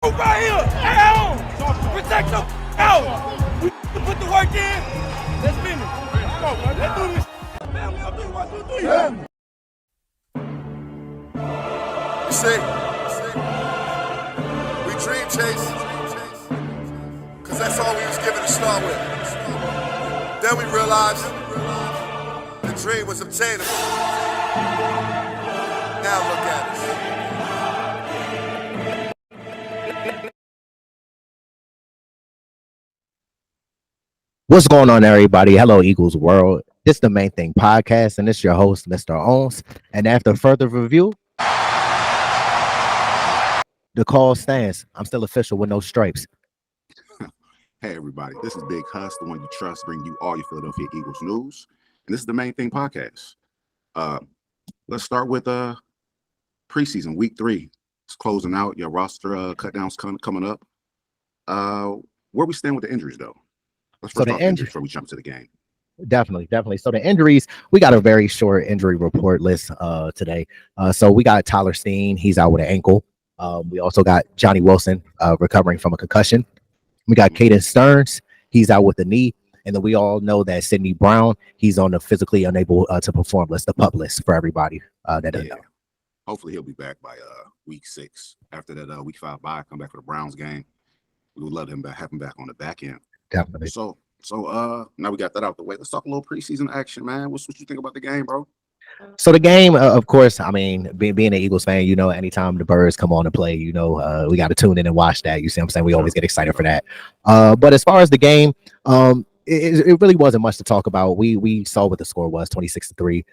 Right here, at home. Protect the out. We put the work in. Let's finish. Let's do this. Man, we gonna do 1, 2, 3. Yeah. See, we dream chase, cause that's all we was given to start with. Then we realized the dream was obtainable. Now look at us. What's going on, everybody? Hello, Eagles World. This is the Main Thing Podcast, and it's your host, Mr. Owens. And after further review, the call stands. I'm still official with no stripes. Hey, everybody. This is Big Huss, the one you trust, bringing you all your Philadelphia Eagles news. And this is the Main Thing Podcast. Let's start with preseason, week 3. It's closing out. Your roster cut downs coming up. Where we stand with the injuries, though? Let's first talk injuries before we jump to the game. Definitely. So the injuries, we got a very short injury report list today. So we got Tyler Steen. He's out with an ankle. We also got Johnny Wilson recovering from a concussion. We got Caden Stearns. He's out with the knee. And then we all know that Sidney Brown, he's on the physically unable to perform list, the PUP list for everybody that doesn't know. Hopefully he'll be back by week 6. After that week 5 bye, come back for the Browns game. We would love him have him back on the back end. Definitely. So now we got that out the way. Let's talk a little preseason action, man. What you think about the game, bro? So the game, of course, I mean, being an Eagles fan, you know, anytime the Birds come on to play, you know, we got to tune in and watch that. You see what I'm saying? We always get excited for that. But as far as the game, it really wasn't much to talk about. We saw what the score was, 26-3.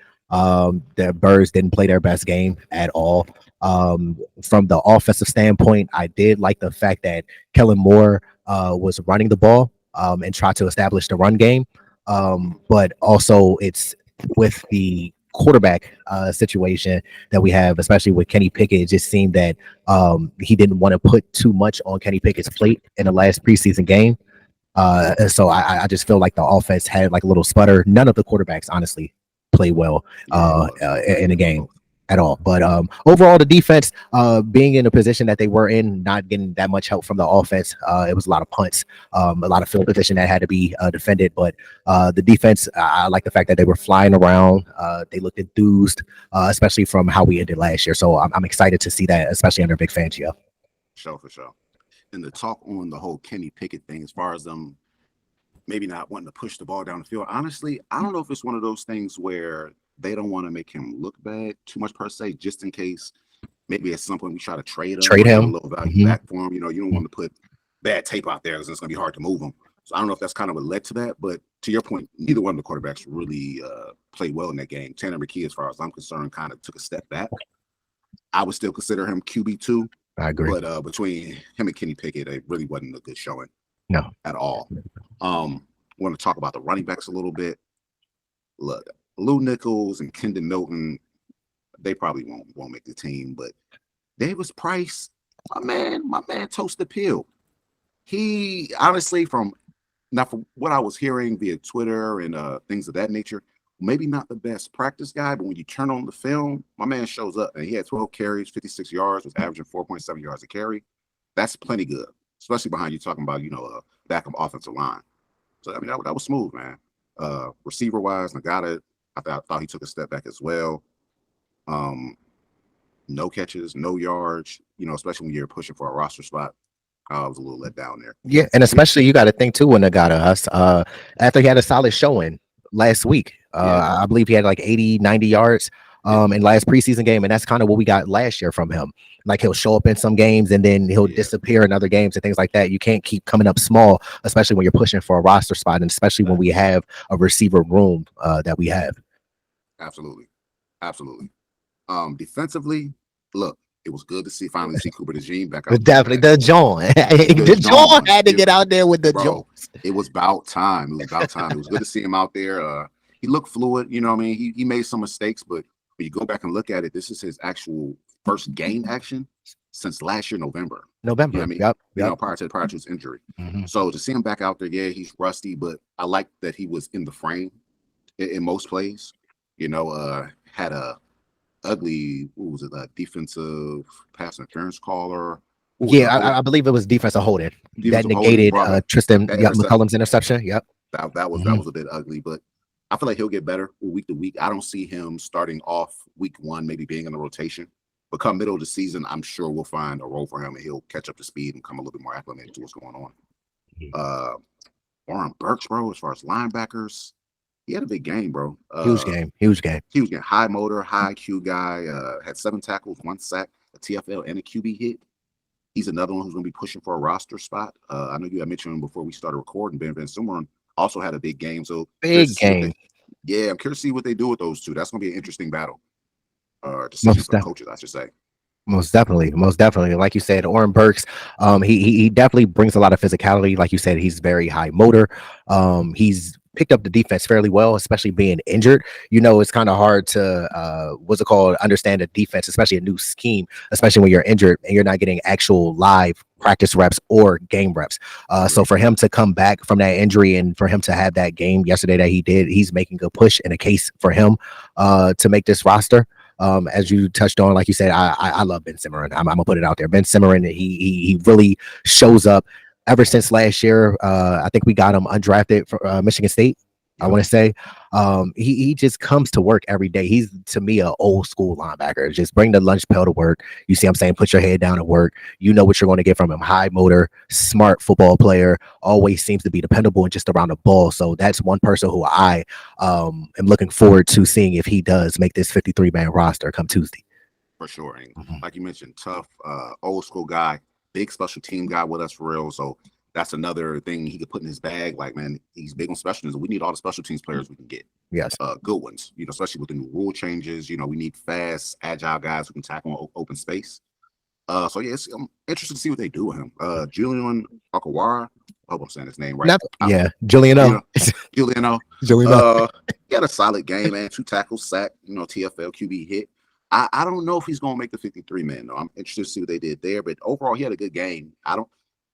The Birds didn't play their best game at all. From the offensive standpoint, I did like the fact that Kellen Moore was running the ball and tried to establish the run game. But also it's with the quarterback situation that we have, especially with Kenny Pickett. It just seemed that he didn't want to put too much on Kenny Pickett's plate in the last preseason game. So I just feel like the offense had like a little sputter. None of the quarterbacks honestly play well in the game at all. But overall, the defense being in a position that they were in, not getting that much help from the offense, it was a lot of punts, a lot of field position that had to be defended. But the defense, I like the fact that they were flying around. They looked enthused, especially from how we ended last year. So I'm excited to see that, especially under Big Fangio. For sure. And the talk on the whole Kenny Pickett thing, as far as them maybe not wanting to push the ball down the field, honestly, I don't know if it's one of those things where they don't want to make him look bad too much per se, just in case maybe at some point we try to trade him, a little value back for him. You know, you don't want to put bad tape out there because it's going to be hard to move him. So I don't know if that's kind of what led to that. But to your point, neither one of the quarterbacks really played well in that game. Tanner McKee, as far as I'm concerned, kind of took a step back. I would still consider him QB2. I agree. But between him and Kenny Pickett, it really wasn't a good showing. No. At all. Want to talk about the running backs a little bit. Look, Lou Nichols and Kendon Milton, they probably won't make the team, but Davis Price, my man Toast the Pill. He honestly, from what I was hearing via Twitter and things of that nature, maybe not the best practice guy, but when you turn on the film, my man shows up and he had 12 carries, 56 yards, was averaging 4.7 yards a carry. That's plenty good, especially behind you talking about, back of offensive line. So, I mean, that was smooth, man. Receiver-wise, Nagata, I thought he took a step back as well. No catches, no yards, especially when you're pushing for a roster spot. I was a little let down there. Yeah, and especially you got to think, too, when Nagata, after he had a solid showing last week. I believe he had like 80, 90 yards in last preseason game, and that's kind of what we got last year from him. Like he'll show up in some games and then he'll disappear in other games and things like that. You can't keep coming up small, especially when you're pushing for a roster spot, and especially when we have a receiver room that we have. Absolutely. Defensively, look, it was good to finally see Cooper DeJean back out. Definitely the John. The John had to get out there with the John. It was about time. It was good to see him out there. He looked fluid, you know what I mean? He made some mistakes, but when you go back and look at it, this is his actual first game action since last year, November. You know what I mean? Yep. Prior to his injury. So to see him back out there, yeah, he's rusty, but I like that he was in the frame in most plays. Had a ugly, defensive pass interference caller What was it, I believe it was defensive holding that defensive holding negated brought up Tristan that interception? McCullum's interception. Yep. That was a bit ugly, but I feel like he'll get better week to week. I don't see him starting off week 1, maybe being in the rotation. But come middle of the season, I'm sure we'll find a role for him and he'll catch up to speed and come a little bit more acclimated to what's going on. Warren Burks, bro, as far as linebackers, he had a big game, bro. Huge game. High motor, high IQ guy. Had 7 tackles, 1 sack, a TFL, and a QB hit. He's another one who's going to be pushing for a roster spot. I know you had mentioned him before we started recording. Ben Van Sumeren also had a big game. So big game. I'm curious to see what they do with those two. That's going to be an interesting battle. Decision for the coaches, I should say. Most definitely. Like you said, Warren Burks, he definitely brings a lot of physicality. Like you said, he's very high motor. He's picked up the defense fairly well, especially being injured. You know, it's kind of hard to understand a defense, especially a new scheme, especially when you're injured and you're not getting actual live practice reps or game reps. So for him to come back from that injury and for him to have that game yesterday that he did, he's making a push and a case for him to make this roster. As you touched on, like you said, I love Ben Sumeren. I'm gonna put it out there. Ben Sumeren, he really shows up. Ever since last year, I think we got him undrafted for Michigan State. I want to say he just comes to work every day. He's, to me, an old school linebacker. Just bring the lunch pail to work. You see what I'm saying? Put your head down at work. You know what you're going to get from him. High motor, smart football player, always seems to be dependable and just around the ball. So that's one person who I am looking forward to seeing if he does make this 53-man roster come Tuesday. For sure. And like you mentioned, tough, old school guy, big special team guy with us for real. So that's another thing he could put in his bag. Like, man, he's big on special teams. We need all the special teams players we can get. Yes. Good ones, you know, especially with the new rule changes. You know, we need fast, agile guys who can tackle on open space. So, yeah, I'm interested to see what they do with him. Julian Okawara. I hope I'm saying his name right. Juliano. Juliano. He had a solid game, man. 2 tackles, sack, you know, TFL, QB hit. I don't know if he's going to make the 53-man, though. I'm interested to see what they did there. But overall, he had a good game.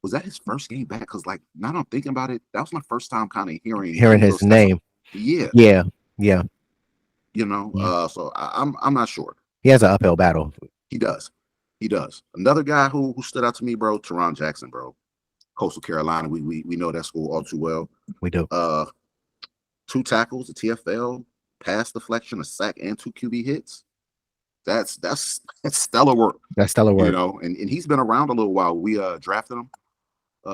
Was that his first game back? Because, like, now that I'm thinking about it, that was my first time kind of hearing his name. Yeah. You know, so I'm not sure. He has an uphill battle. He does. Another guy who stood out to me, bro, Teron Jackson, bro. Coastal Carolina. We know that school all too well. We do. 2 tackles, a TFL, pass deflection, a sack, and 2 QB hits. That's stellar work. That's stellar work. You know, and he's been around a little while. We drafted him.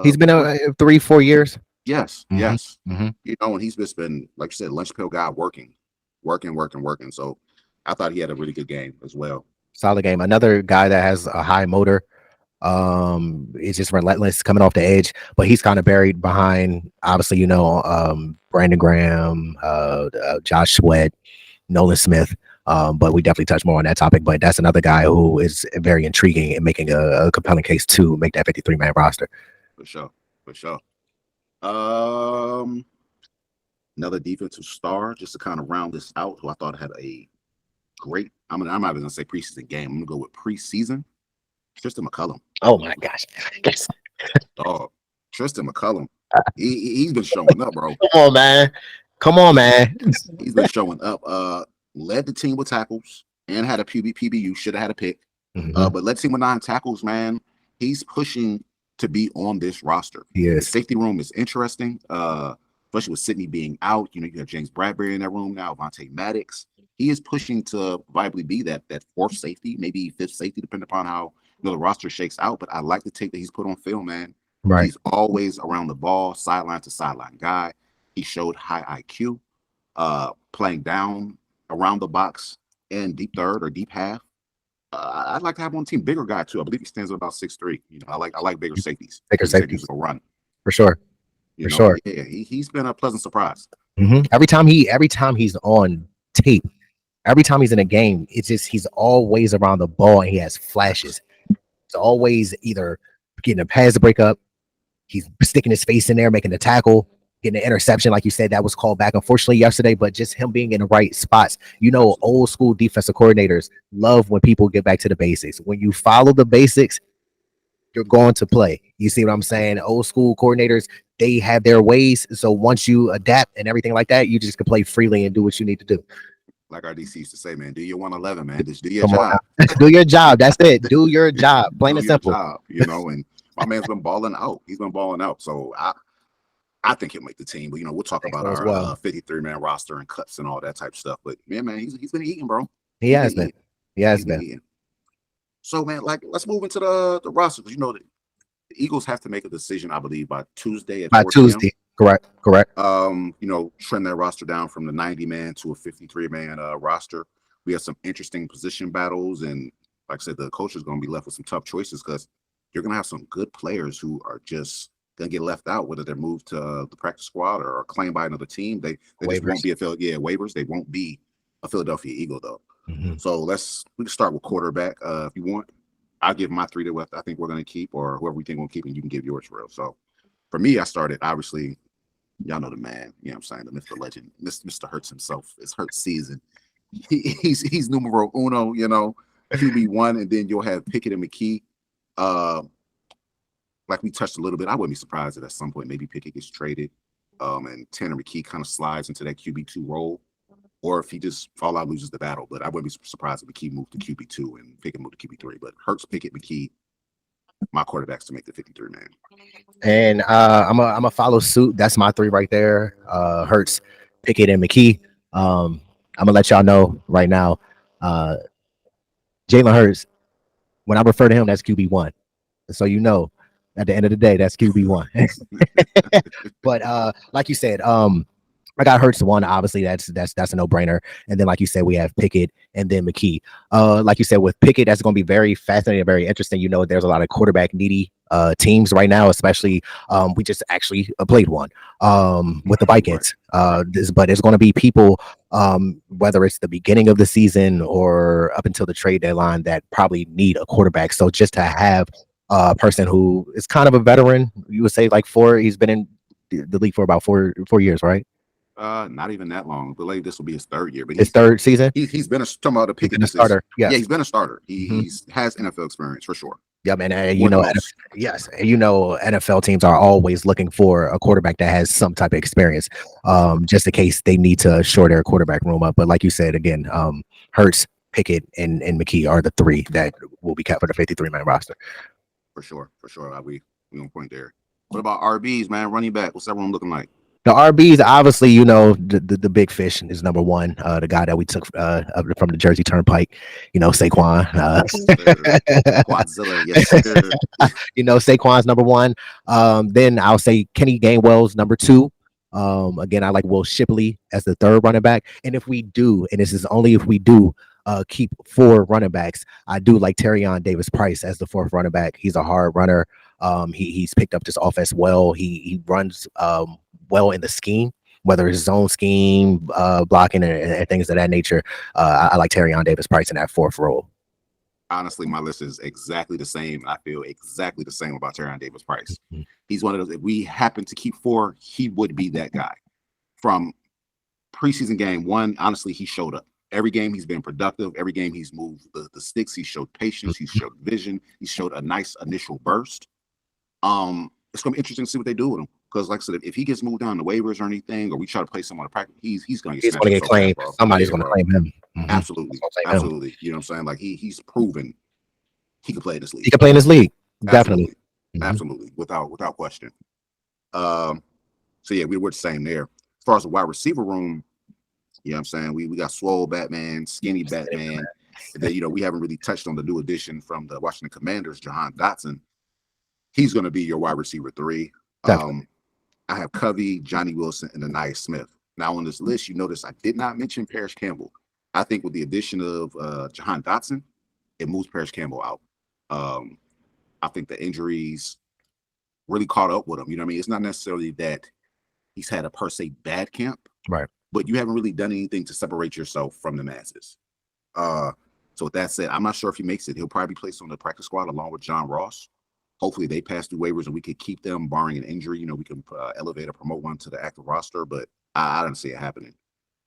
He's been 3-4 years. Yes. Mm-hmm. You know, and he's just been, like you said, lunch pail guy, working. So I thought he had a really good game as well. Solid game. Another guy that has a high motor. It's just relentless coming off the edge, but he's kind of buried behind, obviously, you know, Brandon Graham, Josh Sweat, Nolan Smith. But we definitely touch more on that topic. But that's another guy who is very intriguing and making a compelling case to make that 53-man roster. For sure. Another defensive star, just to kind of round this out, who I thought had a great, I'm not even gonna say preseason game. I'm gonna go with preseason. Tristan McCullum. Oh my gosh. Tristan McCullum. He's been showing up, bro. Come on, man. He's been showing up. Led the team with tackles and had a PBU. Should have had a pick. But led the team with 9 tackles, man. He's pushing to be on this roster. Yes. The safety room is interesting, especially with Sidney being out. You know, you have James Bradbury in that room now, Vontae Maddox. He is pushing to viably be that 4th safety, maybe 5th safety, depending upon how the roster shakes out. But I like the tape that he's put on film, man. Right. He's always around the ball, sideline to sideline guy. He showed high IQ, playing down around the box and deep third or deep half. I'd like to have one team, bigger guy too. I believe he stands at about 6'3". You know, I like bigger safeties. Bigger safeties will run for sure. Sure. Yeah, he's been a pleasant surprise. Every time he's on tape, every time he's in a game, it's just he's always around the ball and he has flashes. It's always either getting a pass to break up, he's sticking his face in there, making the tackle, getting an interception, like you said, that was called back, unfortunately, yesterday, but just him being in the right spots. You know, old school defensive coordinators love when people get back to the basics. When you follow the basics, you're going to play. You see what I'm saying? Old school coordinators, they have their ways. So once you adapt and everything like that, you just can play freely and do what you need to do. like our DC used to say, man, do your 111, man. Just do your Come on job. now. Do your job. That's it. Do your job. Plain Do and your simple. job, you know. And my man's been balling out. He's been balling out. So I think he'll make the team. But you know, we'll talk about So as our well. 53-man roster and cuts and all that type of stuff. But yeah, man, he's been eating, bro. He has been. He has He's been. eating. So man, like let's move into the roster because you know the Eagles have to make a decision, I believe, by Tuesday at By 4 p.m. Tuesday. Correct. You know, trim that roster down from the 90-man to a 53-man roster. We have some interesting position battles, and like I said, the coach is going to be left with some tough choices because you're going to have some good players who are just going to get left out, whether they're moved to the practice squad or claimed by another team. They just won't be waivers. They won't be a Philadelphia Eagle though. Mm-hmm. So we can start with quarterback if you want. I'll give my three that I think we're going to keep, or whoever we think we'll keep, and you can give yours, real. So for me, I started, obviously, y'all know the man, you know what I'm saying, the myth, the legend, Mr. Hurts himself. It's Hurts season. He's numero uno, you know, QB1, and then you'll have Pickett and McKee. Like we touched a little bit, I wouldn't be surprised if at some point maybe Pickett gets traded and Tanner McKee kind of slides into that QB2 role, or if he just fall out, loses the battle. But I wouldn't be surprised if McKee moved to QB2 and Pickett moved to QB3. But Hurts, Pickett, McKee, my quarterbacks to make the 53-man. And I'm a follow suit. That's my three right there. Hurts, Pickett, and McKee. I'm gonna let y'all know right now. Jalen Hurts, when I refer to him, that's QB1. So you know, at the end of the day, that's QB1. But like you said, I got Hurts one. Obviously, that's a no-brainer. And then, like you said, we have Pickett and then McKee. Like you said, with Pickett, that's going to be very fascinating, very interesting. You know, there's a lot of quarterback needy teams right now, especially we just actually played one with the Vikings. But there's going to be people, whether it's the beginning of the season or up until the trade deadline, that probably need a quarterback. So just to have a person who is kind of a veteran, you would say like he's been in the league for about four years, right? Not even that long. I believe this will be his third year, but his third season. He's been talking about a Pickett. He's been a starter. Yeah, he's been a starter. He has NFL experience for sure. Yeah, man. And you know, yes, and you know, NFL teams are always looking for a quarterback that has some type of experience, just in case they need to shore their quarterback room up. But like you said, again, Hurts, Pickett, and McKee are the three that will be kept for the 53-man roster. For sure. We on point there. What about RBs, man? Running back. What's that room looking like? The RBs, obviously, you know, the big fish is number one. The guy that we took from the Jersey Turnpike, you know, Saquon. Quadzilla, yes. You know, Saquon's number one. Then I'll say Kenny Gainwell's number two. Again, I like Will Shipley as the third running back. And if we do, and this is only if we do keep four running backs, I do like Terrion Davis-Price as the fourth running back. He's a hard runner. He's picked up this offense well. He runs well in the scheme, whether it's zone scheme, blocking, and things of that nature. I like Terrion Davis-Price in that fourth role. Honestly, my list is exactly the same. I feel exactly the same about Terrion Davis-Price. Mm-hmm. He's one of those, if we happen to keep four, he would be that guy. From preseason game one, honestly, he showed up. Every game he's been productive. Every game he's moved the sticks. He showed patience. He showed vision. He showed a nice initial burst. It's going to be interesting to see what they do with him. Because, like I said, if he gets moved down the waivers or anything, or we try to play someone to practice, he's going to get claimed. Somebody's going to claim him. Mm-hmm. Absolutely. You know what I'm saying? Like he's proven he can play in this league. He can play in this league. Definitely. Absolutely. Without question. So yeah, we're the same there. As far as the wide receiver room, you know what I'm saying? We got swole Batman, skinny Batman. And then, you know, we haven't really touched on the new addition from the Washington Commanders, Jahan Dotson. He's going to be your wide receiver 3. I have Covey, Johnny Wilson, and Anaya Smith. Now on this list, you notice I did not mention Parrish Campbell. I think with the addition of Jahan Dotson, it moves Parrish Campbell out. I think the injuries really caught up with him. You know what I mean? It's not necessarily that he's had a per se bad camp, right? But you haven't really done anything to separate yourself from the masses. So with that said, I'm not sure if he makes it. He'll probably be placed on the practice squad along with John Ross. Hopefully they pass through waivers and we could keep them barring an injury. You know, we can elevate or promote one to the active roster, but I don't see it happening.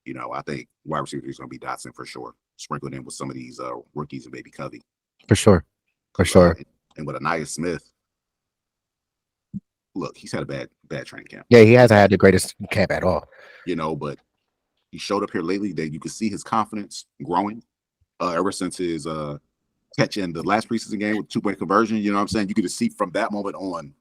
You know, I think wide receiver is going to be Dotson for sure. Sprinkled in with some of these rookies and maybe Covey. For sure. And with Anaya Smith, look, he's had a bad training camp. Yeah, he hasn't had the greatest camp at all. You know, but He showed up here lately that you could see his confidence growing ever since his catch in the last preseason game with 2-point conversion. You know what I'm saying? You could just see from that moment on,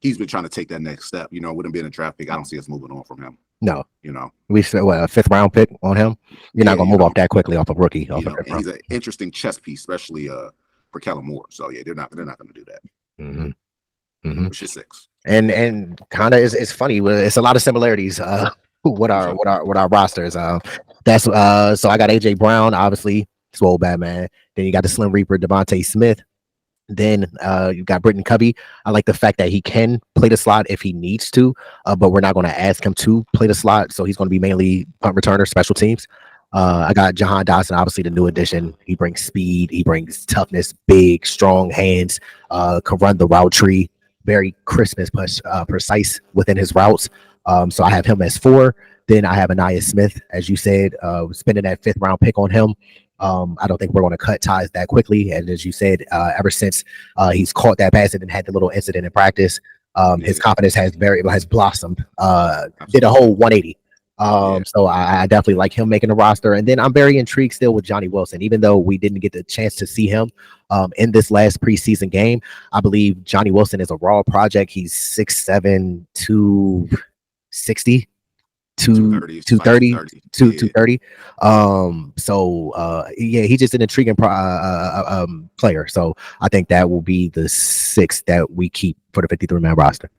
he's been trying to take that next step. You know, with him being a draft pick, I don't see us moving on from him. No, you know, we said what, a 5th round pick on him. You're not gonna move off that quickly off a rookie. And he's an interesting chess piece, especially for Kellen Moore. So yeah, they're not going to do that. Which is 6. And kind of it's funny. It's a lot of similarities with our rosters. That's so I got AJ Brown, obviously, swole Batman. Then you got the Slim Reaper, Devontae Smith. Then you got Britton Covey. I like the fact that he can play the slot if he needs to, but we're not going to ask him to play the slot. So he's going to be mainly punt returner, special teams. I got Jahan Dotson, obviously the new addition. He brings speed, he brings toughness, big, strong hands, can run the route tree, very crisp and precise within his routes. So I have him as 4. Then I have Aniyah Smith, as you said, spending that 5th round pick on him. I don't think we're going to cut ties that quickly. And as you said, ever since he's caught that pass and had the little incident in practice, his confidence has blossomed, did a whole 180. So I definitely like him making the roster. And then I'm very intrigued still with Johnny Wilson, even though we didn't get the chance to see him in this last preseason game. I believe Johnny Wilson is a raw project. He's 6'7", 260. 230. He's just an intriguing player. So I think that will be the 6th that we keep for the 53-man roster.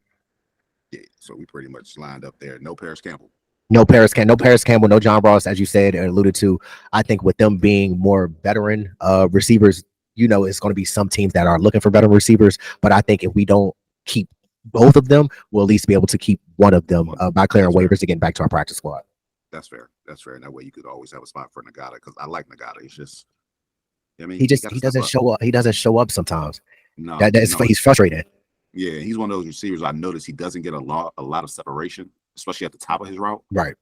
Yeah, so we pretty much lined up there. No Paris Campbell. No Paris Campbell, no John Ross, as you said and alluded to. I think with them being more veteran receivers, you know, it's going to be some teams that are looking for veteran receivers. But I think if we don't keep both of them, we'll at least be able to keep one of them by clearing waivers to get back to our practice squad. That's fair. And that way you could always have a spot for Ngata, because I like Ngata. It's just, I mean, he doesn't show up. He doesn't show up sometimes. No, he's frustrated. Yeah, he's one of those receivers I noticed he doesn't get a lot of separation, especially at the top of his route. Right.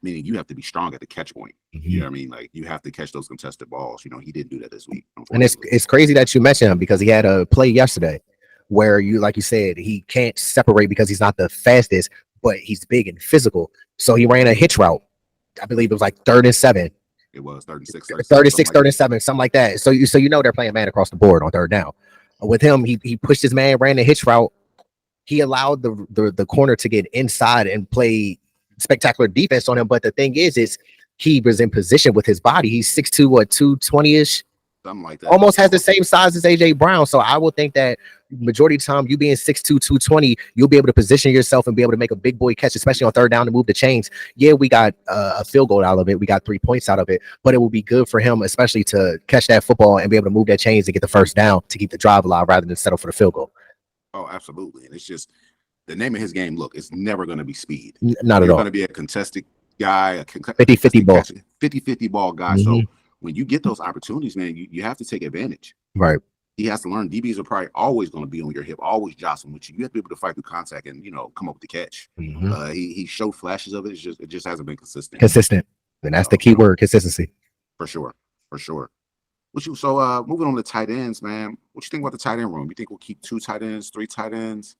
Meaning you have to be strong at the catch point. You know what I mean? Like, you have to catch those contested balls. You know, he didn't do that this week. And it's crazy that you mentioned him, because he had a play yesterday where like you said, he can't separate because he's not the fastest, but he's big and physical. So he ran a hitch route. I believe it was like 3rd and 7. It was 3rd and 6, 3rd and 7, something like that. So you know they're playing man across the board on 3rd down. With him, he pushed his man, ran the hitch route. He allowed the corner to get inside and play spectacular defense on him. But the thing is he was in position with his body. He's 6'2", 220-ish. Something like that. Almost has the same size as AJ Brown. So I would think that majority of the time, you being 6'2", 220, you'll be able to position yourself and be able to make a big boy catch, especially on 3rd down to move the chains. Yeah, we got a field goal out of it. We got 3 points out of it, but it will be good for him, especially to catch that football and be able to move that chains and get the 1st down to keep the drive alive rather than settle for the field goal. Oh, absolutely. And it's just the name of his game. Look, it's never going to be speed. Not at all. It's going to be a contested guy, a 50-50 ball. 50-50 ball guy. So when you get those opportunities, man, you have to take advantage. Right. He has to learn. DBs are probably always going to be on your hip, always jostling with you. You have to be able to fight through contact and, you know, come up with the catch. He showed flashes of it. It just hasn't been consistent. And that's the key word, consistency. For sure. So moving on to tight ends, man. What you think about the tight end room? You think we'll keep 2 tight ends, 3 tight ends?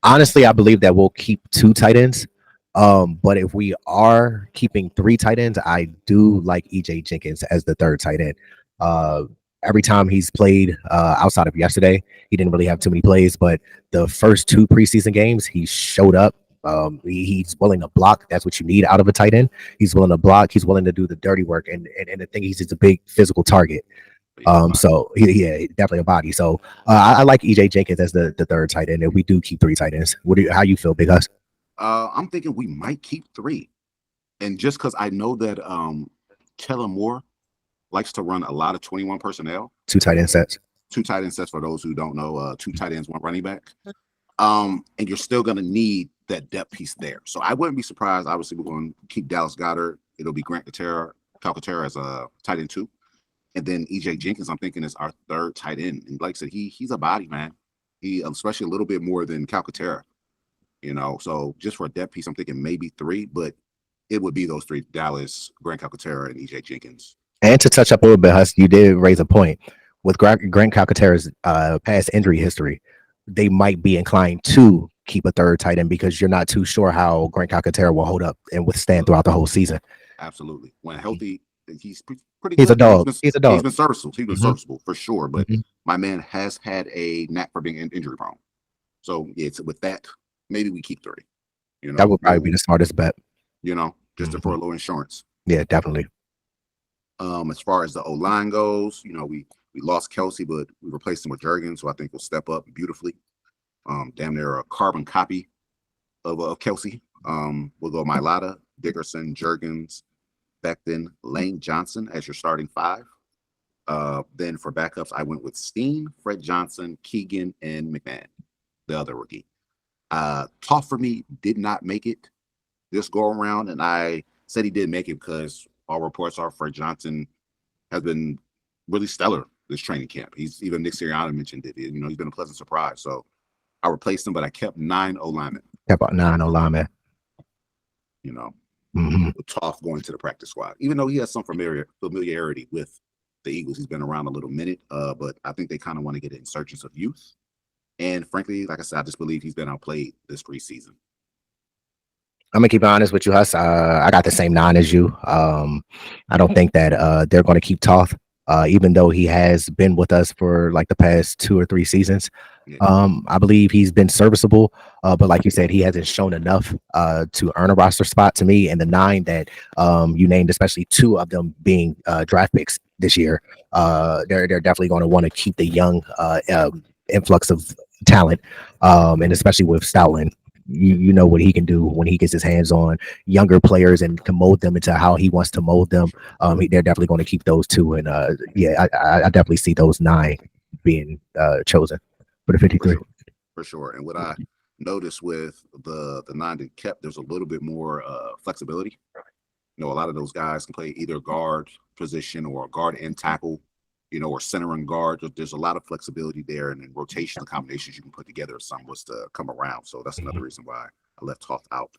Honestly, I believe that we'll keep 2 tight ends. But if we are keeping 3 tight ends, I do like EJ Jenkins as the 3rd tight end. Every time he's played outside of yesterday, he didn't really have too many plays, but the first 2 preseason games, he showed up. He's willing to block. That's what you need out of a tight end. He's willing to block. He's willing to do the dirty work. And the thing, he's just a big physical target. So definitely a body. So I like EJ Jenkins as the 3rd tight end. If we do keep 3 tight ends, how you feel, Big Hus? I'm thinking we might keep 3, and just because I know that Kellen Moore likes to run a lot of 21 personnel. 2 tight end sets. 2 tight end sets, for those who don't know, 2 tight ends, 1 running back. And you're still going to need that depth piece there. So I wouldn't be surprised. Obviously, we're going to keep Dallas Goedert. It'll be Calcaterra as a tight end 2. And then EJ Jenkins, I'm thinking, is our 3rd tight end. And like I said, he's a body, man. He, especially a little bit more than Calcaterra. You know, so just for a depth piece, I'm thinking maybe 3, but it would be those 3: Dallas, Grant Calcaterra, and EJ Jenkins. And to touch up a little bit, Hus, you did raise a point. With Grant Calcaterra's past injury history, they might be inclined to keep a third tight end because you're not too sure how Grant Calcaterra will hold up and withstand throughout the whole season. Absolutely. When healthy, he's pretty He's good. a dog. He's a dog. He's been serviceable. He's been serviceable for sure. But Mhm. my man has had a knack for being injury prone. So it's with that, maybe we keep 3. You know, That would probably be the smartest bet. You know, just for a little insurance. Yeah, definitely. As far as the O-line goes, you know, we lost Kelsey, but we replaced him with Jurgens, so I think we'll step up beautifully. Damn near a carbon copy of Kelsey. We'll go Mailata, Dickerson, Jurgens, Becton, Lane Johnson as your starting 5. Then for backups, I went with Steen, Fred Johnson, Keegan, and McMahon, the other rookie. Tough for me, did not make it this go around, and I said he did make it because all reports are Fred Johnson has been really stellar this training camp. He's even Nick Sirianni mentioned it. You know, he's been a pleasant surprise. So I replaced him, but I kept 9 O-linemen. Kept 9 O-linemen. You know, with Toff going to the practice squad, even though he has some familiarity with the Eagles. He's been around a little minute, but I think they kind of want to get an insurgence of youth. And frankly, like I said, I just believe he's been outplayed this preseason. I'm gonna keep it honest with you, Huss. I got the same 9 as you. I don't think that they're going to keep Toth, even though he has been with us for like the past 2 or 3 seasons. I believe he's been serviceable, but like you said, he hasn't shown enough to earn a roster spot to me. And the 9 that you named, especially 2 of them being draft picks this year, they're definitely going to want to keep the young influx of talent, and especially with Stoutland. You know what he can do when he gets his hands on younger players and can mold them into how he wants to mold them. They're definitely going to keep those 2, and yeah, I definitely see those 9 being chosen for the 53. For sure. And what I noticed with the 9 that kept, there's a little bit more flexibility. You know, a lot of those guys can play either guard position or guard and tackle, you know, or center and guard. There's a lot of flexibility there, and then rotational combinations you can put together if something was to come around. So that's another reason why I left Toth out.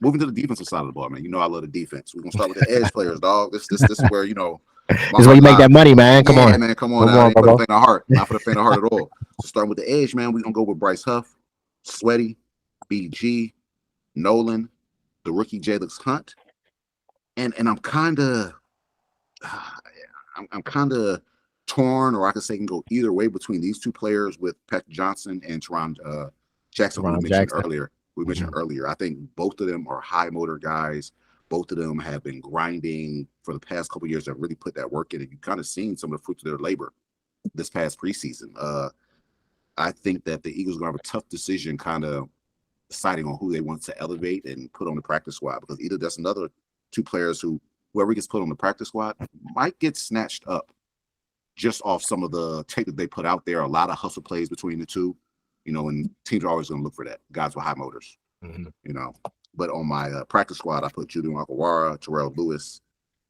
Moving to the defensive side of the ball, man. You know I love the defense. We're gonna start with the edge players, dog. This is where, you know, this is where you make that money, man. Come on, man. Come on, not for the faint of heart. Not for the faint of heart at all. So starting with the edge, man, we're gonna go with Bryce Huff, Sweaty, BG, Nolan, the rookie Jalix Hunt, and I'm kind of torn, or I could say can go either way between these 2 players with Patrick Johnson and Teron Jackson, who we mentioned earlier. I think both of them are high motor guys. Both of them have been grinding for the past couple of years. Have really put that work in, and you've kind of seen some of the fruits of their labor this past preseason. I think that the Eagles are going to have a tough decision kind of deciding on who they want to elevate and put on the practice squad, because either that's another 2 players who, whoever gets put on the practice squad might get snatched up just off some of the tape that they put out there. A lot of hustle plays between the 2, you know, and teams are always going to look for that. Guys with high motors, you know. But on my practice squad, I put Julian Akawara, Terrell Lewis.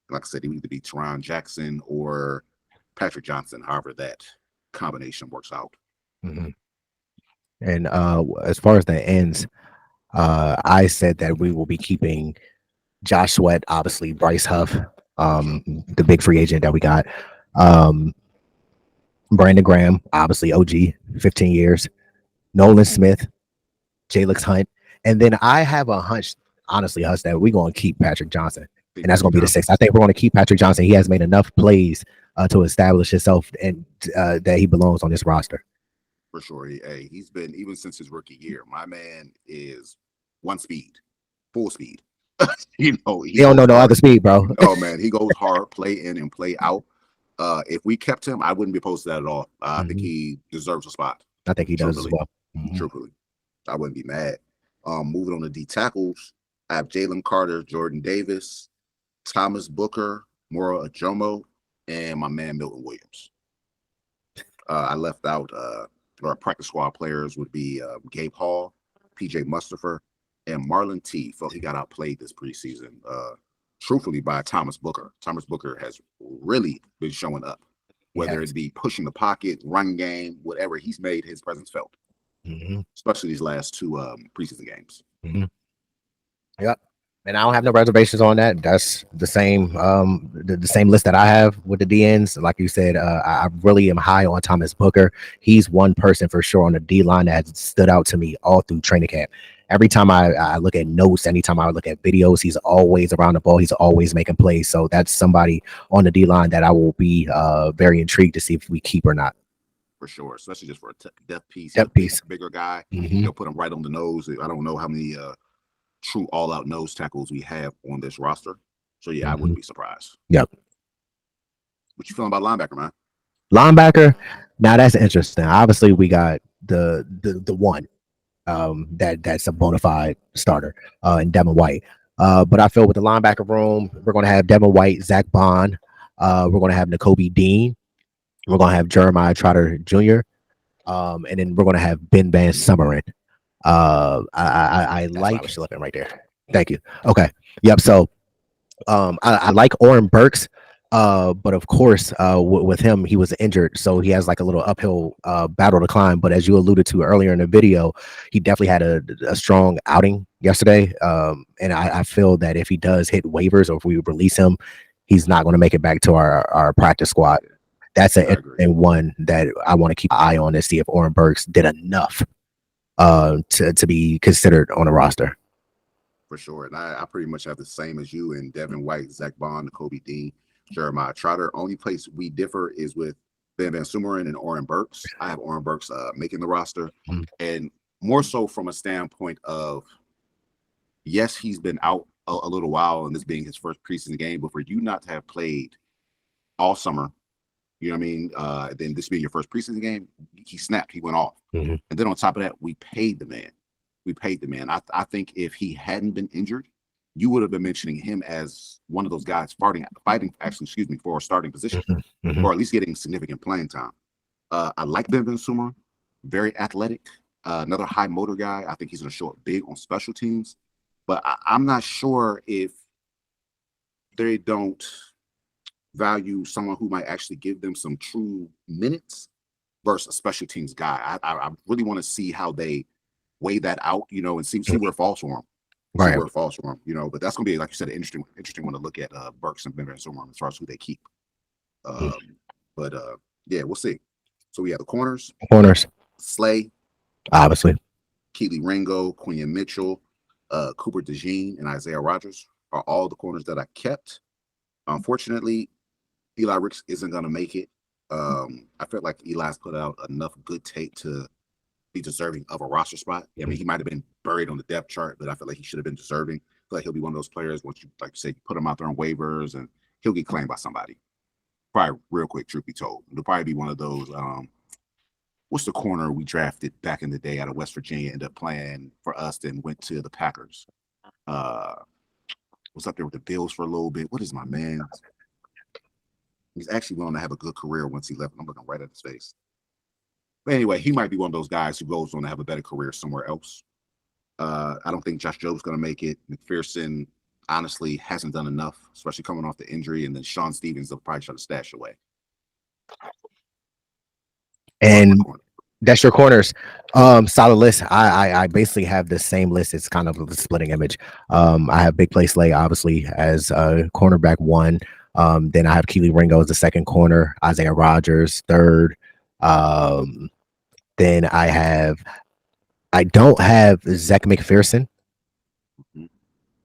And like I said, he would either be Teron Jackson or Patrick Johnson, however that combination works out. And as far as the ends, I said that we will be keeping Josh Sweat, obviously Bryce Huff, the big free agent that we got. Brandon Graham, obviously OG, 15 years. Nolan Smith, Jalix Hunt. And then I have a hunch, honestly, Huss, that we're going to keep Patrick Johnson. And that's going to be the 6th. I think we're going to keep Patrick Johnson. He has made enough plays to establish himself and that he belongs on this roster. For sure. He's been, even since his rookie year, my man is one speed, full speed. You know, he don't know no other speed, bro. Oh, man, he goes hard, play in and play out. If we kept him, I wouldn't be opposed to that at all. I think he deserves a spot. I think he does as well. Truthfully, I wouldn't be mad. Moving on to D tackles, I have Jalen Carter, Jordan Davis, Thomas Booker, Mora Ajomo, and my man Milton Williams. I left out our practice squad players would be Gabe Hall, PJ Mustafer, and Marlon T. Felt he got outplayed this preseason, truthfully, by Thomas Booker. Thomas Booker has really been showing up, whether it be pushing the pocket, run game, whatever. He's made his presence felt, especially these last 2 preseason games. Yep. And I don't have no reservations on that. That's the same the same list that I have with the DNs. Like you said, I really am high on Thomas Booker. He's one person for sure on the D line that has stood out to me all through training camp. Every time I look at notes, anytime I look at videos, he's always around the ball. He's always making plays. So that's somebody on the D line that I will be very intrigued to see if we keep or not. For sure, especially just for a depth piece. Depth piece. Bigger guy. Mm-hmm. They'll put him right on the nose. I don't know how many true all-out nose tackles we have on this roster. So yeah, I wouldn't be surprised. Yep. What you feeling about linebacker, man? Linebacker. Now that's interesting. Obviously, we got the one that's a bona fide starter in Devin White. But I feel with the linebacker room, we're going to have Devin White, Zach Bond. We're going to have Nakobe Dean. We're going to have Jeremiah Trotter Jr. And then we're going to have Ben Van Summeren. I like. I was looking right there. Thank you. Okay. Yep. So I like Oren Burks. But of course, with him, he was injured, so he has like a little uphill battle to climb. But as you alluded to earlier in the video, he definitely had a strong outing yesterday. And I feel that if he does hit waivers or if we release him, he's not going to make it back to our practice squad. That's an interesting one that I want to keep an eye on to see if Oren Burks did enough to be considered on the roster. For sure. And I pretty much have the same as you and Devin White, Zach Bond, Nakobe Dean, Jeremiah Trotter. Only place we differ is with Ben Van Summeren and Oren Burks. I have Oren Burks making the roster. And more so from a standpoint of, yes, he's been out a little while and this being his first preseason game, but for you not to have played all summer, you know what I mean? Then this being your first preseason game, he snapped, he went off. And then on top of that, we paid the man. I think if he hadn't been injured, you would have been mentioning him as one of those guys fighting for a starting position, or at least getting significant playing time. I like Ben Van Summeren, very athletic, another high motor guy. I think he's going to show up big on special teams, but I'm not sure if they don't value someone who might actually give them some true minutes versus a special teams guy. I really want to see how they weigh that out, you know, and see where it falls for him. Right. Where it falls for him, you know, but that's going to be, like you said, an interesting one to look at, Burks and Ben Van Summeren as far as who they keep. But yeah, we'll see. So we have the corners. Slay. Obviously. Keely Ringo, Quinion Mitchell, Cooper DeJean, and Isaiah Rodgers are all the corners that I kept. Unfortunately, Eli Ricks isn't going to make it. I felt like Eli's put out enough good tape to be deserving of a roster spot. I mean, he might have been buried on the depth chart, but I feel like he should have been deserving. I feel like he'll be one of those players, once you, like you say, put him out there on waivers and he'll get claimed by somebody. Probably real quick, truth be told. It'll probably be one of those, what's the corner we drafted back in the day out of West Virginia, ended up playing for us, then went to the Packers. Was up there with the Bills for a little bit. What is my man? He's actually going to have a good career once he left. I'm looking right at his face. But anyway, he might be one of those guys who goes on to have a better career somewhere else. I don't think Josh Job's going to make it. McPherson, honestly, hasn't done enough, especially coming off the injury. And then Sean Stevens, they'll probably try to stash away. And that's your corners. Solid list. I basically have the same list. It's kind of a splitting image. I have Big Play Slay, obviously, as cornerback 1. Then I have Keely Ringo as the second corner, Isaiah Rodgers, third. Then I don't have Zach McPherson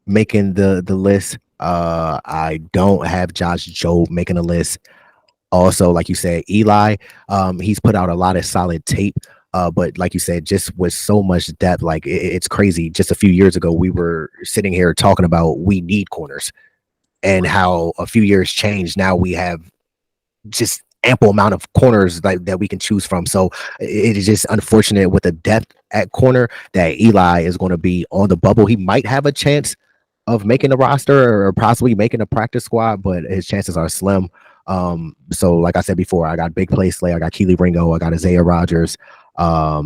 making the list. I don't have Josh Jobe making the list. Also, like you said, Eli, he's put out a lot of solid tape. But like you said, just with so much depth, like it's crazy. Just a few years ago, we were sitting here talking about we need corners and how a few years changed. Now we have just ample amount of corners that we can choose from. So it is just unfortunate with the depth at corner that Eli is going to be on the bubble. He might have a chance of making the roster or possibly making a practice squad, but his chances are slim. So like I said before, I got Big Play Slay, I got Keely Ringo, I got Isaiah Rodgers, yeah,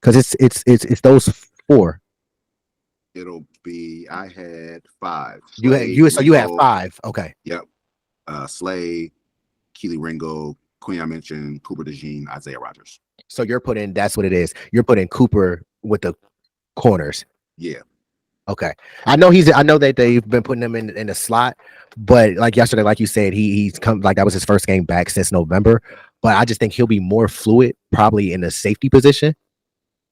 because it's those 4. It'll be, I had 5. You have 5. Okay. Yep. Slay, Keely Ringo, Queen I mentioned, Cooper DeJean, Isaiah Rodgers. So you're putting, that's what it is. You're putting Cooper with the corners. Yeah. Okay, I know that they've been putting him in the slot, but like yesterday, like you said, he's come like that was his first game back since November. But I just think he'll be more fluid, probably in the safety position.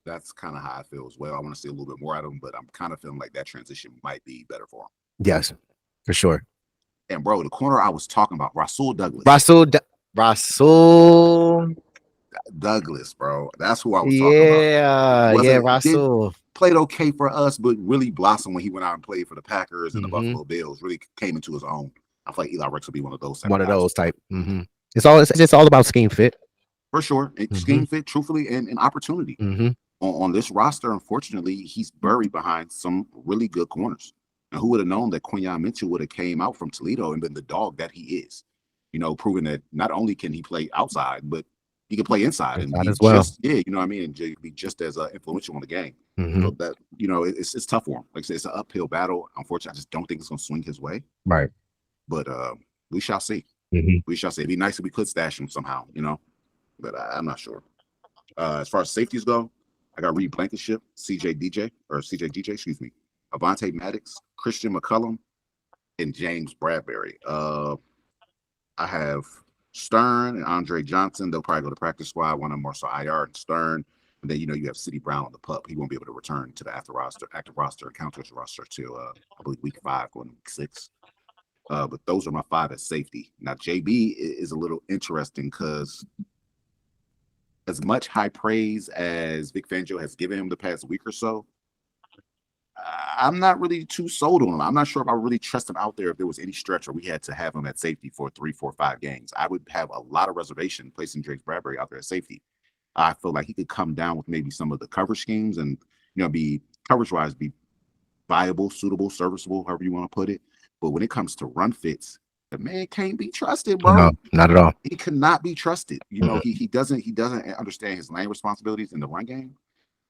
That's kind of how I feel as well. I want to see a little bit more out of him, but I'm kind of feeling like that transition might be better for him. Yes, for sure. And bro, the corner I was talking about, Rasul Douglas. Rasul. Douglas, bro. That's who I was talking about. Yeah, Rasul played okay for us, but really blossomed when he went out and played for the Packers and the Buffalo Bills. Really came into his own. I feel like Eli Rex will be one of those. Type. It's just all about scheme fit. For sure. Scheme fit, truthfully, and opportunity. On this roster, unfortunately, he's buried behind some really good corners. And who would have known that Quinyon Mitchell would have came out from Toledo and been the dog that he is? You know, proving that not only can he play outside, but he can play inside and be as well. You know what I mean, and be just as influential in the game. So that, you know, it's tough for him. Like I said, it's an uphill battle. Unfortunately, I just don't think it's going to swing his way. Right. But we shall see. We shall see. It'd be nice if we could stash him somehow, you know. But I'm not sure. As far as safeties go, I got Reed Blankenship, CJ DJ, excuse me, Avonte Maddox, Christian McCullum, and James Bradbury. I have Stern and Andre Johnson. They'll probably go to practice squad. One of them more so IR and Stern. And then, you know, you have City Brown on the pup. He won't be able to return to the active roster and counters roster till I believe week 5 going to week 6. But those are my 5 at safety. Now, JB is a little interesting because as much high praise as Vic Fangio has given him the past week or so, I'm not really too sold on him. I'm not sure if I really trust him out there if there was any stretch where we had to have him at safety for 3, 4, 5 games. I would have a lot of reservation placing James Bradbury out there at safety. I feel like he could come down with maybe some of the coverage schemes and, you know, be coverage-wise, be viable, suitable, serviceable, however you want to put it. But when it comes to run fits, the man can't be trusted, bro. No, not at all. He cannot be trusted. You know, he doesn't understand his lane responsibilities in the run game,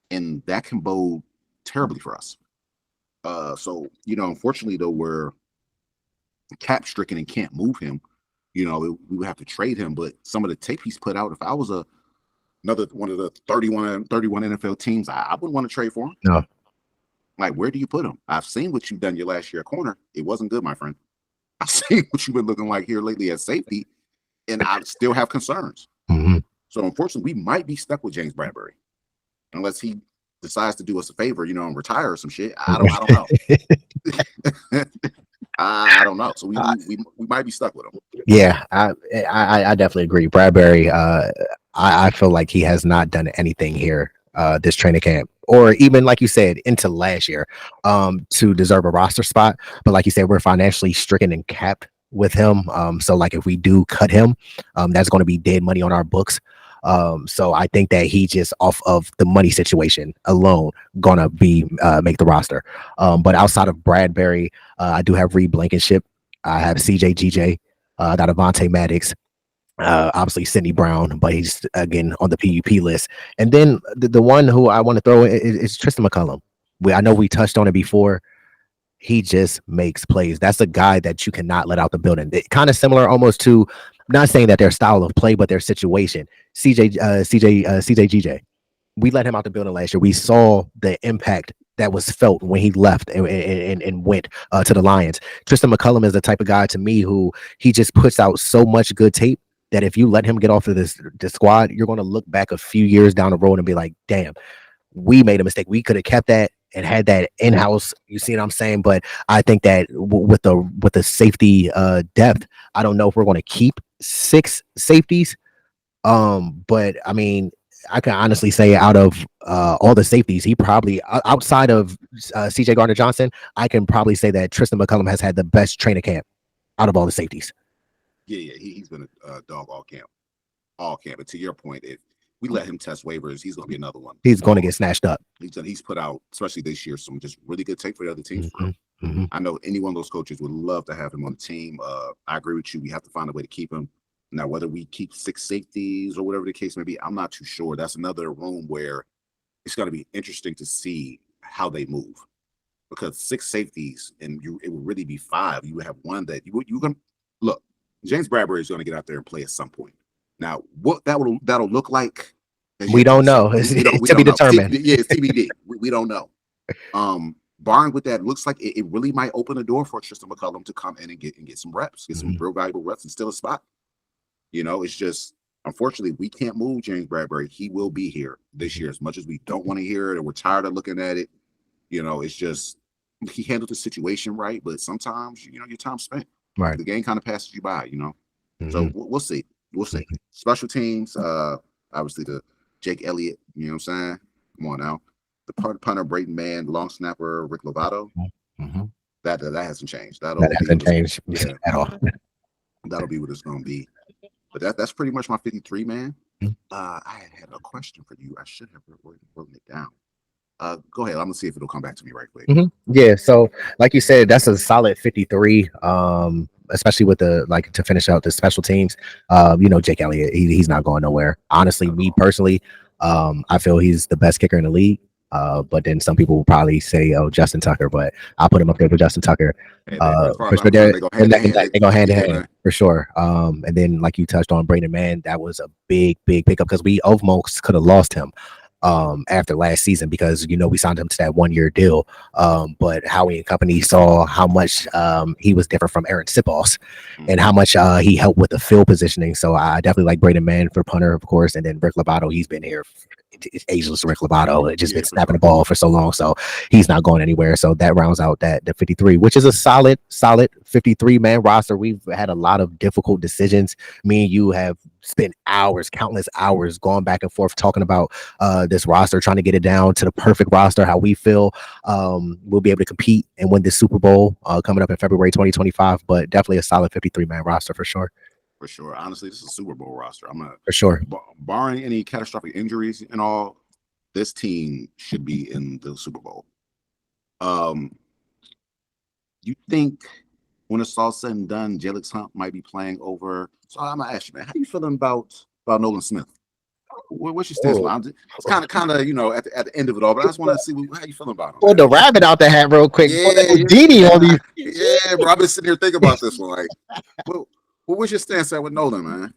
and that can bode terribly for us. So, you know, unfortunately though, we're cap stricken and can't move him. You know, we would have to trade him. But some of the tape he's put out, if I was another one of the 31 NFL teams, I wouldn't want to trade for him. No. Like, where do you put him? I've seen what you've done your last year at corner. It wasn't good, my friend. I've seen what you've been looking like here lately at safety, and I still have concerns. So unfortunately, we might be stuck with James Bradbury unless he decides to do us a favor, you know, and retire or some shit. I don't know. I don't know. So we might be stuck with him. Yeah, I definitely agree. Bradbury, I feel like he has not done anything here this training camp, or even like you said, into last year, to deserve a roster spot. But like you said, we're financially stricken and capped with him. So like if we do cut him, that's going to be dead money on our books. So I think that he just off of the money situation alone gonna be make the roster. But outside of Bradbury, I do have Reed Blankenship. I have CJ GJ. I got Avonte Maddox. Obviously Sidney Brown, but he's again on the PUP list. And then the one who I want to throw in is Tristan McCullum. I know we touched on it before. He just makes plays. That's a guy that you cannot let out the building. Kind of similar almost to, not saying that their style of play, but their situation. CJ GJ. We let him out the building last year. We saw the impact that was felt when he left and went to the Lions. Tristan McCullum is the type of guy to me who he just puts out so much good tape that if you let him get off of this squad, you're going to look back a few years down the road and be like, damn, we made a mistake. We could have kept that and had that in-house. You see what I'm saying? But I think that with the safety depth, I don't know if we're going to keep 6 safeties. But I mean, I can honestly say out of all the safeties, he probably, outside of CJ Gardner-Johnson, I can probably say that Tristan McCullum has had the best training camp out of all the safeties. Yeah, he's been a dog all camp. But to your point, if we let him test waivers, he's going to be another one. He's going to get snatched up. He's put out, especially this year, some just really good tape for the other teams. I know any one of those coaches would love to have him on the team. I agree with you. We have to find a way to keep him. Now, whether we keep 6 safeties or whatever the case may be, I'm not too sure. That's another room where it's going to be interesting to see how they move. Because 6 safeties, and it would really be 5. You would have one that you can look. James Bradbury is going to get out there and play at some point. Now, what that'll look like, we don't know. It's to be determined. Yeah, it's TBD. We don't know. Barring with that, looks like it really might open the door for Tristan McCullum to come in and get some reps, get some real valuable reps and still a spot. You know, it's just unfortunately we can't move James Bradbury. He will be here this year, as much as we don't want to hear it and we're tired of looking at it. You know, it's just he handled the situation right, but sometimes you know your time's spent. Right. The game kind of passes you by. You know, so we'll see. We'll see. Special teams, obviously the Jake Elliott. You know what I'm saying? Come on now. The punter, Brayton Mann, long snapper, Rick Lovato. That hasn't changed. That hasn't changed at all. That'll be what it's going to be. But that's pretty much my 53, man. I had a question for you. I should have written it down. Go ahead. I'm gonna see if it'll come back to me right quick. Yeah. So, like you said, that's a solid 53. Especially with the to finish out the special teams. You know, Jake Elliott, he's not going nowhere. Honestly, me personally, I feel he's the best kicker in the league. But then some people will probably say, "Oh, Justin Tucker," but I'll put him up there with Justin Tucker. For sure, they go hand in hand for sure. And then, like you touched on, Brayden Mann, that was a big pickup because we almost could have lost him after last season because you know we signed him to that 1-year deal. But Howie and company saw how much he was different from Aaron Sipos and how much he helped with the field positioning. So I definitely like Brayden Mann for punter, of course, and then Rick Lovato. He's been here. It's ageless Rick Lovato. It just been snapping the ball for so long, so he's not going anywhere. So that rounds out the 53, which is a solid 53 man roster. We've had a lot of difficult decisions. Me and you have spent countless hours going back and forth talking about this roster, trying to get it down to the perfect roster, how we feel we'll be able to compete and win this Super Bowl coming up in February 2025. But definitely a solid 53 man roster for sure. For sure. Honestly, this is a Super Bowl roster. For sure. Barring any catastrophic injuries and all, this team should be in the Super Bowl. You think when it's all said and done, Jelix Hunt might be playing over? So I'm gonna ask you, man, how you feeling about Nolan Smith? What's your stance on it? It's kind of you know at the end of it all, but I just want to see how you feeling about him. Well, the rabbit out the hat real quick. Yeah, bro. I've been sitting here thinking about this one. Like, what was your stance at with Nolan, man?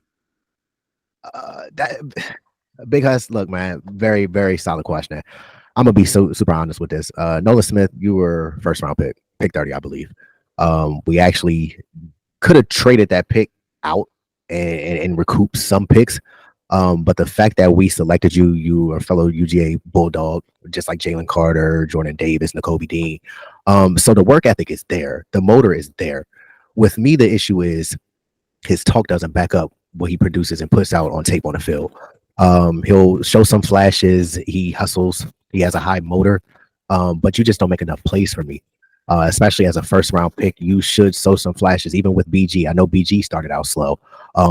That Big Huss, look, man, very, very solid question. I'm gonna be super honest with this. Nolan Smith, you were first round pick 30, I believe. We actually could have traded that pick out and recouped some picks. But the fact that we selected you are a fellow UGA Bulldog, just like Jalen Carter, Jordan Davis, Nakobe Dean. So the work ethic is there, the motor is there. With me, the issue is his talk doesn't back up what he produces and puts out on tape on the field. He'll show some flashes, he hustles, he has a high motor, but you just don't make enough plays for me. Especially as a first round pick, you should show some flashes. Even with BG, I know BG started out slow,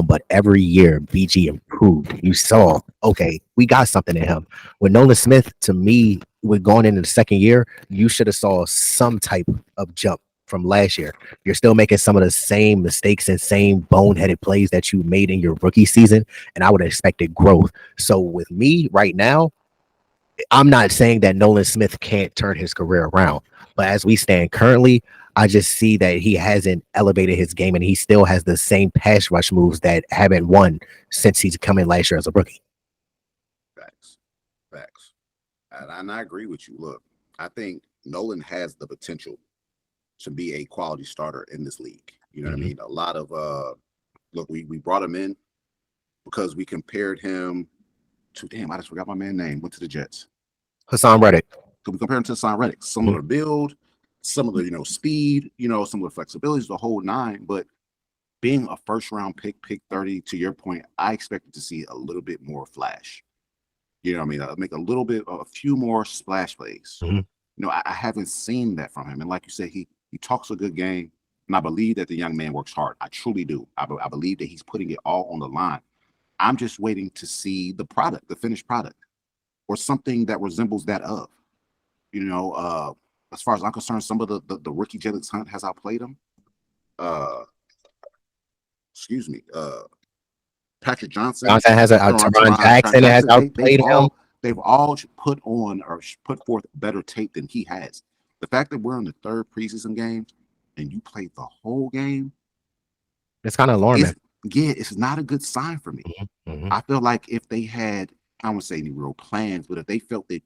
but every year BG improved. You saw, okay, we got something in him. With Nolan Smith, to me, with going into the second year, you should have saw some type of jump from last year. You're still making some of the same mistakes and same boneheaded plays that you made in your rookie season, and I would have expected growth. So with me right now, I'm not saying that Nolan Smith can't turn his career around, but as we stand currently, I just see that he hasn't elevated his game and he still has the same pass rush moves that haven't won since he's come in last year as a rookie. Facts. And I agree with you. Look, I think Nolan has the potential to be a quality starter in this league. You know what I mean? A lot of look, we brought him in because we compared him to I just forgot my man's name. Went to the Jets. Hassan Reddick. So we compare him to Hassan Reddick. Similar build, similar, speed, similar flexibilities, the whole nine. But being a first round pick 30, to your point, I expected to see a little bit more flash. You know what I mean? Make a few more splash plays. I haven't seen that from him. And like you said, he talks a good game. And I believe that the young man works hard. I truly do. I believe that he's putting it all on the line. I'm just waiting to see the product, the finished product, or something that resembles that of. As far as I'm concerned, some of the rookie Jelix Hunt has outplayed him. Patrick Johnson has Teron Jackson has outplayed him. They've all put forth better tape than he has. The fact that we're in the third preseason game and you played the whole game, it's kind of alarming. It's not a good sign for me. I feel like if they had, I won't say any real plans, but if they felt that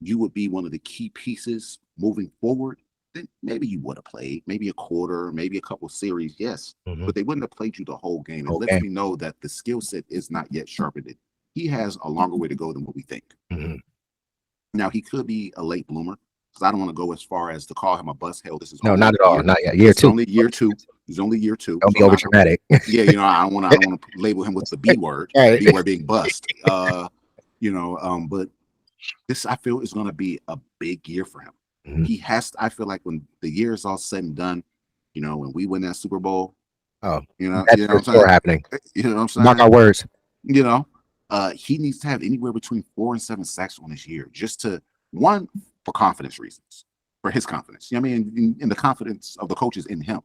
you would be one of the key pieces moving forward, then maybe you would have played, maybe a quarter, maybe a couple series, yes. But they wouldn't have played you the whole game. It lets me know that the skill set is not yet sharpened. He has a longer way to go than what we think. Now, he could be a late bloomer, because I don't want to go as far as to call him a bust. Hell, this is no, not at all. Not yet. Year two. Only year two. He's only year two. Don't be over dramatic. Yeah, you know, I don't want to label him with the B word. B word being bust. You know, but this, I feel, is going to be a big year for him. He has to, I feel like when the year is all said and done, you know, when we win that Super Bowl, you know, that's you know what I'm saying? Happening. You know what I'm saying? Mark our words. You know, he needs to have anywhere between 4 and 7 sacks on this year, just to, one, for confidence reasons, for his confidence. You know what I mean? In the confidence of the coaches in him.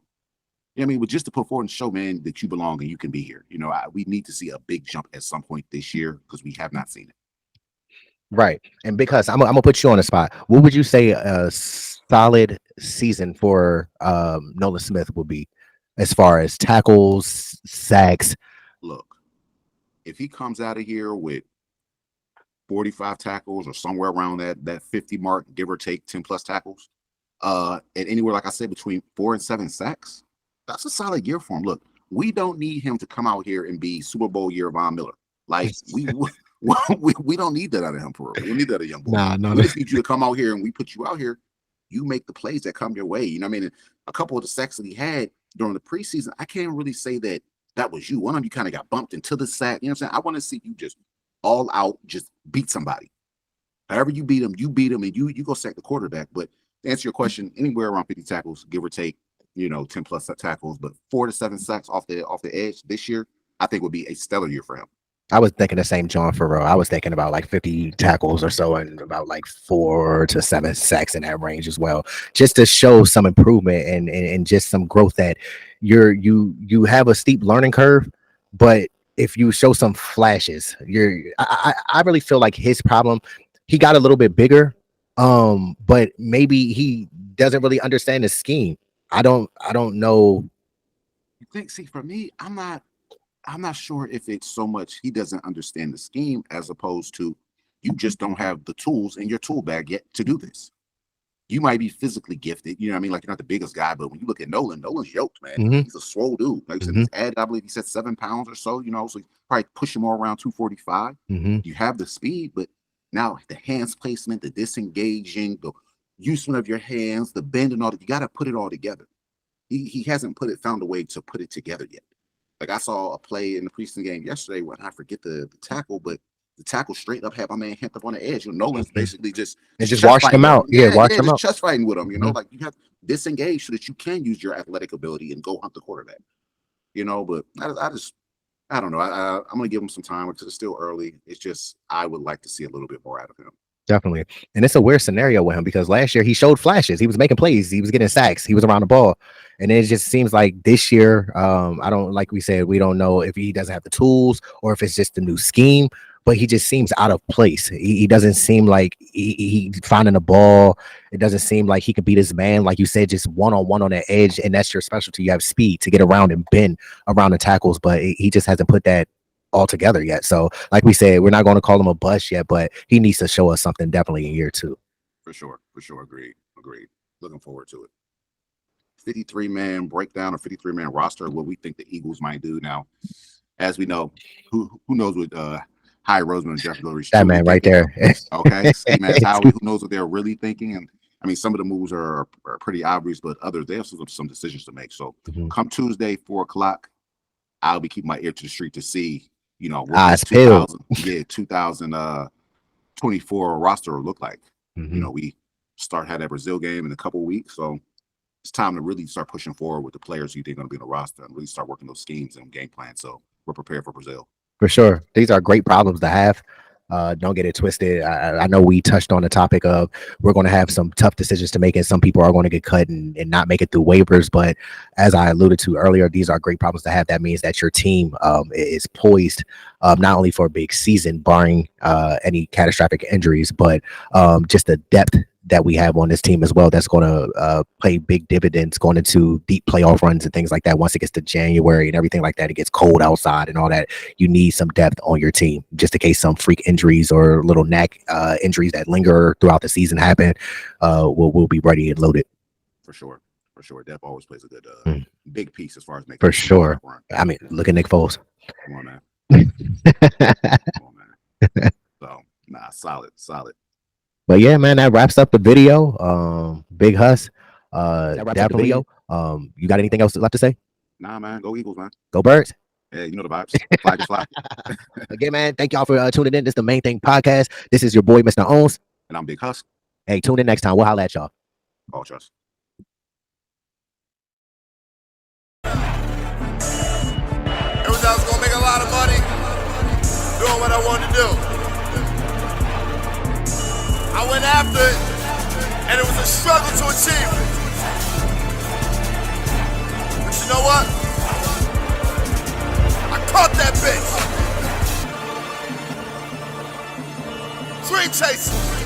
You know what I mean? But just to put forward and show, man, that you belong and you can be here. You know, we need to see a big jump at some point this year, because we have not seen it. Right. And because I'm gonna put you on the spot, what would you say a solid season for Nolan Smith would be, as far as tackles, sacks? Look, if he comes out of here with 45 tackles or somewhere around that 50 mark, give or take 10 plus tackles, and anywhere, like I said, between 4 and 7 sacks, that's a solid year for him. Look, we don't need him to come out here and be Super Bowl year Von Miller. Like, we don't need that out of him, for real. We don't need that out of young boy. We just need you to come out here, and we put you out here. You make the plays that come your way. You know what I mean? A couple of the sacks that he had during the preseason, I can't really say that was you. One of them, you kind of got bumped into the sack. You know what I'm saying? I want to see you just all out, just beat somebody. However you beat him, and you go sack the quarterback. But to answer your question, anywhere around 50 tackles, give or take, you know, 10 plus tackles, but 4 to 7 sacks off the edge this year, I think would be a stellar year for him. I was thinking the same, John Farrell. I was thinking about like 50 tackles or so, and about like 4 to 7 sacks in that range as well, just to show some improvement and just some growth, that you have a steep learning curve, but if you show some flashes, I really feel like his problem, he got a little bit bigger, but maybe he doesn't really understand the scheme. I don't know. You think? See, for me, I'm not sure if it's so much he doesn't understand the scheme, as opposed to you just don't have the tools in your tool bag yet to do this. You might be physically gifted, you know what I mean? Like, you're not the biggest guy, but when you look at Nolan's yoked, man. He's a swole dude. Like you said, he's added, I believe he said 7 pounds or so, you know, so he's probably pushing more around 245. You have the speed, but now the hands placement, the disengaging, the use of your hands, the bend and all that, you got to put it all together. He hasn't found a way to put it together yet. Like, I saw a play in the preseason game yesterday when I forget the tackle, but the tackle straight up had my man Hemp up on the edge. You know, Nolan's basically just washed him out. Washed him out. Chest fighting with him. You know, like, you have to disengage so that you can use your athletic ability and go hunt the quarterback. You know, but I don't know. I'm gonna give him some time because it's still early. It's just, I would like to see a little bit more out of him. Definitely. And it's a weird scenario with him, because last year he showed flashes. He was making plays. He was getting sacks. He was around the ball. And it just seems like this year, like we said, we don't know if he doesn't have the tools or if it's just a new scheme, but he just seems out of place. He doesn't seem like he's finding the ball. It doesn't seem like he could beat his man, like you said, just one-on-one on the edge. And that's your specialty. You have speed to get around and bend around the tackles, but he just hasn't put that all together yet. So like we said, we're not going to call him a bust yet, but he needs to show us something definitely in year 2. For sure. Agreed. Looking forward to it. 53-man breakdown or 53-man roster, what we think the Eagles might do. Now, as we know, who knows what Howie Roseman and Jeff Lurie, that man right there. Okay, man, Howie, who knows what they're really thinking. And I mean, some of the moves are pretty obvious, but others, they have some decisions to make. So come Tuesday, 4:00, I'll be keeping my ear to the street to see, you know, what 2024 roster will look like. You know, we had that Brazil game in a couple of weeks, so it's time to really start pushing forward with the players you think are going to be in the roster and really start working those schemes and game plans. So we're prepared for Brazil. For sure. These are great problems to have. Don't get it twisted. I know we touched on the topic of we're going to have some tough decisions to make, and some people are going to get cut and not make it through waivers. But as I alluded to earlier, these are great problems to have. That means that your team is poised not only for a big season, barring any catastrophic injuries, but just the depth that we have on this team as well. That's going to pay big dividends going into deep playoff runs and things like that. Once it gets to January and everything like that, it gets cold outside and all that. You need some depth on your team just in case some freak injuries or little knack injuries that linger throughout the season happen. We'll be ready and loaded. For sure. Depth always plays a good big piece as far as making. For sure. I mean, look at Nick Foles. Come on, man. Come on, man. So, solid. But yeah, man, that wraps up the video. Big Huss. Definitely. You got anything else left to say? Nah, man. Go Eagles, man. Go Birds. Yeah, you know the vibes. Flag is fly. Again, man, thank y'all for tuning in. This is the Main Thing Podcast. This is your boy, Mr. Owens. And I'm Big Huss. Hey, tune in next time. We'll holla at y'all. All trust. I was gonna make a lot of money doing what I wanted to do. I went after it, and it was a struggle to achieve it. But you know what? I caught that bitch. Dream chasing.